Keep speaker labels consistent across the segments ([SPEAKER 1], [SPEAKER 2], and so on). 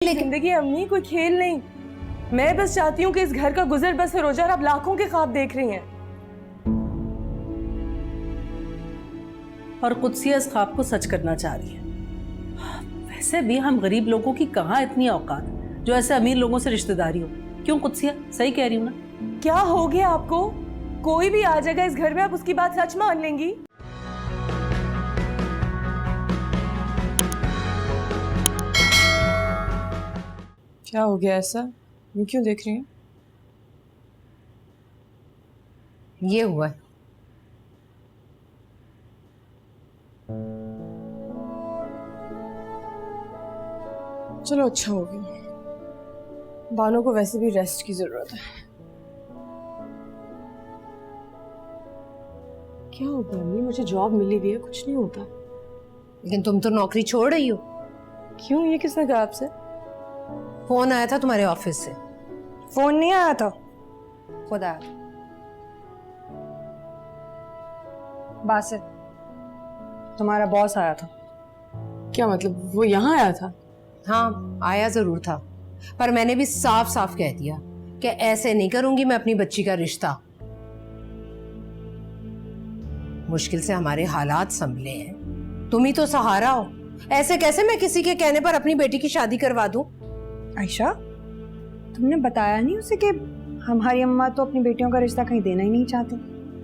[SPEAKER 1] जिंदगी अम्मी कोई खेल नहीं। मैं बस चाहती हूँ कि इस घर का गुजर बसर हो जाए और आप लाखों के ख्वाब देख रही हैं।
[SPEAKER 2] और कुदसिया इस ख्वाब को सच करना चाह रही है। वैसे भी हम गरीब लोगों की कहाँ इतनी औकात जो ऐसे अमीर लोगों से रिश्तेदारी हो। क्यों कुदसिया, सही कह रही हूँ ना?
[SPEAKER 1] क्या हो गया आपको? कोई भी आ जाएगा इस घर में, आप उसकी बात सच मान लेंगी? क्या हो गया ऐसा? ये क्यों देख रही हैं?
[SPEAKER 3] ये हुआ है।
[SPEAKER 1] चलो अच्छा हो गया। बानों को वैसे भी रेस्ट की जरूरत है। क्या हो गया अम्मी? मुझे जॉब मिली भी है, कुछ नहीं होता।
[SPEAKER 3] लेकिन तुम तो नौकरी छोड़ रही हो।
[SPEAKER 1] क्यों? ये किसने कहा आपसे?
[SPEAKER 3] फोन आया था तुम्हारे ऑफिस से।
[SPEAKER 1] फोन नहीं आया था।
[SPEAKER 3] खुद आया।
[SPEAKER 4] बासित, तुम्हारा बॉस आया था।
[SPEAKER 1] क्या मतलब? वो यहाँ आया था?
[SPEAKER 3] हाँ, आया जरूर था, पर मैंने भी साफ साफ कह दिया कि ऐसे नहीं करूंगी मैं अपनी बच्ची का रिश्ता। मुश्किल से हमारे हालात संभले हैं, तुम ही तो सहारा हो। ऐसे कैसे मैं किसी के कहने पर अपनी बेटी की शादी करवा दूं?
[SPEAKER 4] आयशा, तुमने बताया नहीं उसे कि हमारी अम्मा तो अपनी बेटियों का रिश्ता कहीं देना ही नहीं चाहती?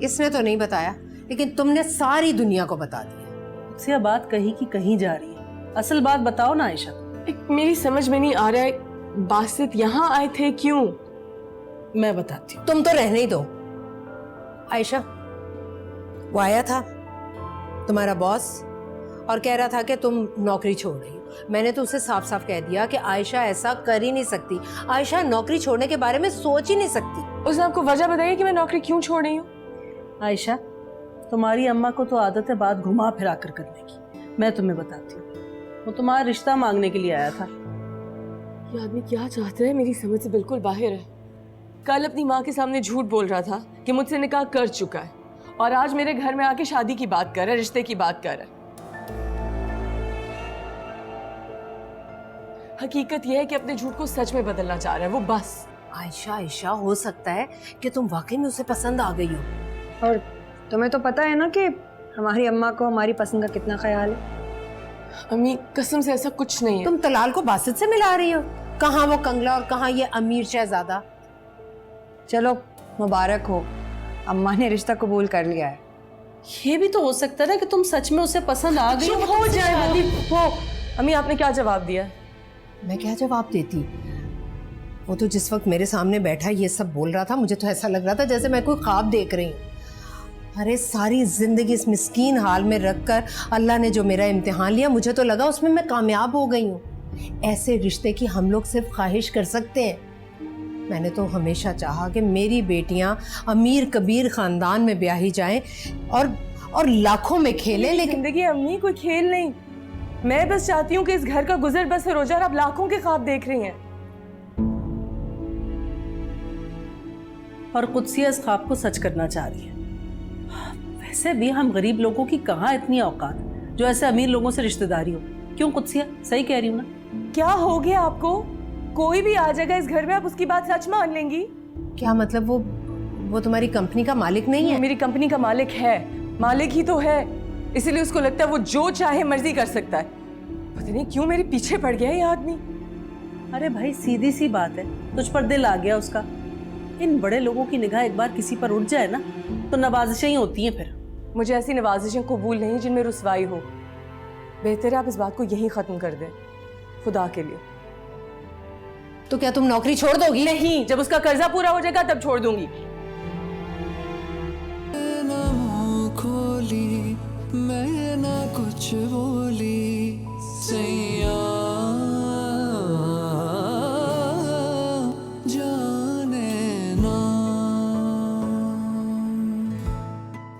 [SPEAKER 3] इसने तो नहीं बताया, लेकिन तुमने सारी दुनिया को बता दिया।
[SPEAKER 2] कुदसिया बात कहीं की कहीं जा रही है। असल बात बताओ ना आयशा।
[SPEAKER 1] मेरी समझ में नहीं आ रहा है, बासित यहाँ आए थे क्यों?
[SPEAKER 2] मैं बताती हूँ।
[SPEAKER 3] तुम तो रहने ही दो। आयशा, वो आया था तुम्हारा बॉस और कह रहा था कि तुम नौकरी छोड़ रही हो। मैंने तो उसे साफ साफ कह दिया कि आयशा ऐसा कर ही नहीं सकती। आयशा नौकरी छोड़ने के बारे में सोच ही नहीं सकती।
[SPEAKER 1] उसने आपको वजह बताई कि मैं नौकरी क्यों छोड़ रही हूँ?
[SPEAKER 2] आयशा, तुम्हारी अम्मा को तो आदत है बात घुमा फिरा कर करने की। मैं तुम्हें बताती हूँ। वो तुम्हारा रिश्ता मांगने के लिए आया था।
[SPEAKER 1] ये आदमी क्या चाहता है, मेरी समझ से बिल्कुल बाहर है। कल अपनी माँ के सामने झूठ बोल रहा था कि मुझसे निकाह कर चुका है, और आज मेरे घर में आके शादी की बात कर रहा है, रिश्ते की बात कर रहा है। हकीकत यह है कि अपने झूठ को सच में बदलना चाह रहा है वो, बस।
[SPEAKER 3] आयशा, आयशा, हो सकता है कि तुम वाकई में उसे पसंद आ गई हो।
[SPEAKER 4] और तुम्हें तो पता है ना कि हमारी अम्मा को हमारी पसंद का कितना ख्याल है।
[SPEAKER 1] अम्मी कसम से ऐसा कुछ नहीं है।
[SPEAKER 3] तुम तलाल को बासित से मिला रही हो। कहाँ वो कंगला और कहाँ ये अमीर शहजादा।
[SPEAKER 4] चलो मुबारक हो, अम्मा ने रिश्ता कबूल कर लिया है।
[SPEAKER 2] ये भी तो हो सकता है ना कि तुम सच में उसे पसंद आ गई
[SPEAKER 1] हो जाए वो। अम्मी आपने क्या जवाब दिया?
[SPEAKER 3] मैं क्या जवाब देती? वो तो जिस वक्त मेरे सामने बैठा ये सब बोल रहा था, मुझे तो ऐसा लग रहा था जैसे मैं कोई ख्वाब देख रही हूँ। अरे सारी जिंदगी इस मिस्कीन हाल में रखकर अल्लाह ने जो मेरा इम्तिहान लिया, मुझे तो लगा उसमें मैं कामयाब हो गई हूँ। ऐसे रिश्ते की हम लोग सिर्फ ख्वाहिश कर सकते हैं। मैंने तो हमेशा चाहा कि मेरी बेटियां अमीर कबीर खानदान में ब्याही जाएं और लाखों में खेलें, लेकिन
[SPEAKER 1] जिंदगी अम्मी कोई खेल नहीं। मैं बस चाहती हूँ कि इस घर का गुजर बसर हो जाए और आप लाखों के ख्वाब देख रही हैं।
[SPEAKER 2] और कुदसिया इस ख्वाब को सच करना चाह रही है। वैसे भी हम गरीब लोगों की कहाँ इतनी औकात जो ऐसे अमीर लोगों से रिश्तेदारी हो। क्यों कुदसिया, सही कह रही हूँ ना?
[SPEAKER 1] क्या हो गया आपको? कोई भी आ जाएगा इस घर में, आप उसकी बात सच मान लेंगी?
[SPEAKER 3] क्या मतलब वो तुम्हारी कंपनी का मालिक नहीं है?
[SPEAKER 1] मेरी कंपनी का मालिक है, मालिक ही तो है, इसीलिए उसको लगता है वो जो चाहे मर्जी कर सकता है। पता नहीं क्यों मेरे पीछे पड़ गया ये आदमी।
[SPEAKER 2] अरे भाई सीधी सी बात है, तुझ पर दिल आ गया उसका। इन बड़े लोगों की निगाह एक बार किसी पर उठ जाए ना तो नवाजिशें ही होती हैं। फिर
[SPEAKER 1] मुझे ऐसी नवाजिशें कबूल नहीं जिनमें रुसवाई हो। बेहतर है आप इस बात को यहीं खत्म कर दें, खुदा के लिए।
[SPEAKER 3] तो क्या तुम नौकरी छोड़ दोगी?
[SPEAKER 1] नहीं, जब उसका कर्जा पूरा हो जाएगा तब छोड़ दूंगी।
[SPEAKER 5] खोली मैं ना कुछ बोली सही